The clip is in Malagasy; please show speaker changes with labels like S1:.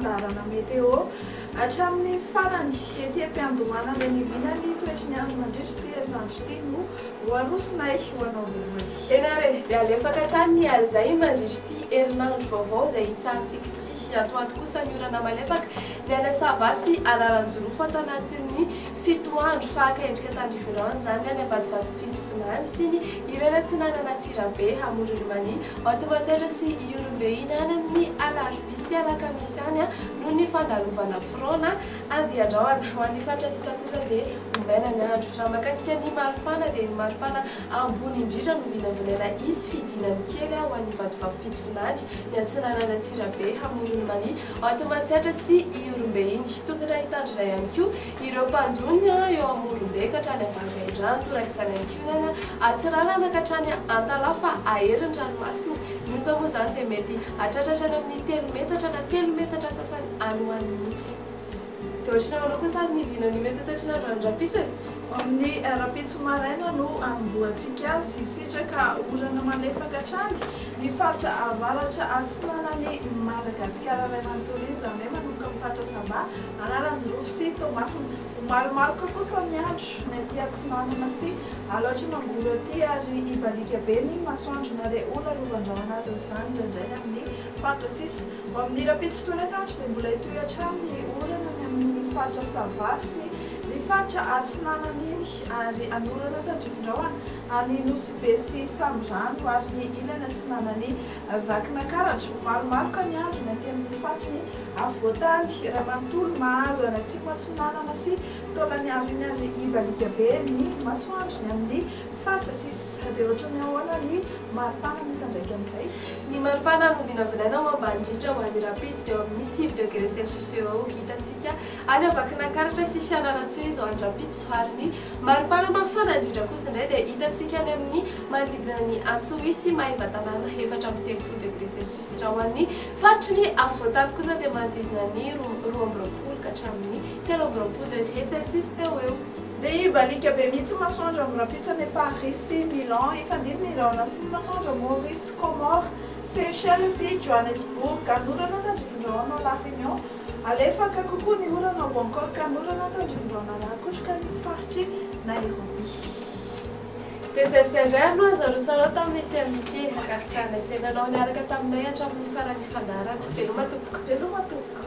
S1: fandaharana meteo hatramin'ny farany ety am-piandohanana ny vinany toetry ny andro mandritry ty herinandro ty no hoarosonay ho anao velomay.
S2: Tena re dia alefaka hatrany ny alzay mandritry ty herinandro vaovao izay hitsahantsika ty atoato kosa ny orana malefaka dia anasavasy alalanjorofo atao anatin'ny 7 andro fahakendrika tandrivirana zany any avadibady fitovinany sy ny irelatsinanana tsirabe hamoronymany atovatsaitra sy iorombe iny any amin'ny alarobisy alakamisy any noho ny fandalovana frona andiandraona ho an'ny fandrasisa kosa dia ombena ny andro raha makasika ny maripana dia ny maripana ambony indrindra no vinavinaina isy fidinany kely ho an'ny vadivavy fitovinany ny antsinanana tsirabe hamoronymany atomatsaitra sy iorombe iny tokony ahitandrina ihany koa ireo mpanjony eo amorombe katrany avangaidrano torak'izany ihany koa nany atsiralana katrany antalafa aheriny ranomasina mihitsy moa zany dia mety atratratrany amin'ny 3 metatra na 3 metatra sasany anoany mihitsy dia ohatrina manao koa sary ny vinany mety toetrina andro andrapitsiny
S1: amin'ny rapitso maraina no amboantsika azy sitraka orana malefaka hatrany ny faritra avaratra atsinanany Madagascar ray manontolo izany hoe manomboka amin'ny faritra Sava anaranjorofo sy Tomasina maromaroka kosa ny andro mety atsinanana sy aloatra mangolo aty ary ibalika be ny masoandro na ilay olona rovandraona azy izany indraindray amin'ny faritra sisa ho amin'ny rapitso toeratandro dia mbola itoy hatrany ny orana ny amin'ny faritra Sava sy ny faritra atsinanana iny ary anorana tandrivindraona any nosy be sy samborano ary ny ilana atsinanany vakinakaratra maromaroka ny andro mety amin'ny faritra ny avoatany ray manontolo mahazo any atsimo atsinanana sy taolany andro iny ary ibalika be ny masoandro ny amin'ny faritra sisa dia ohatra ny ahoana ny maripana mifandraika amin'izay
S2: ny maripana no vinavinaina ho ambany indrindra ho an'ny rapitsy dia amin'ny 6 degré celsius eo hitantsika any avakinakaratra sy fianarantsia izao any rapitsy ary ny maripana mafana indrindra kosa indray dia hitantsika any amin'ny manodidina ny Antsohisy Mahimbatanàna 4 degré celsius raha ho an'ny faritry ny avoatany kosa dia manodidina ny 12 ka hatramin'ny 13 degré celsius eo eo.
S1: dia ibalika be mihitsy masoandro amin'ny rapitso any Paris sy Milan ifandimby Milan sy ny masoandro Maurice Comore Seychelles sy Johannesburg anorana tandrivindraona La Réunion alefaka kokoa ny orana Bangkok anorana tandrivindraona rakotraka ny faritry Nairobi.
S2: dia izay sendray aloha zarosarao tamin'ny telinity akasitrana fiainanao niaraka taminay hatramin'ny farany fandarana veloma tompoko.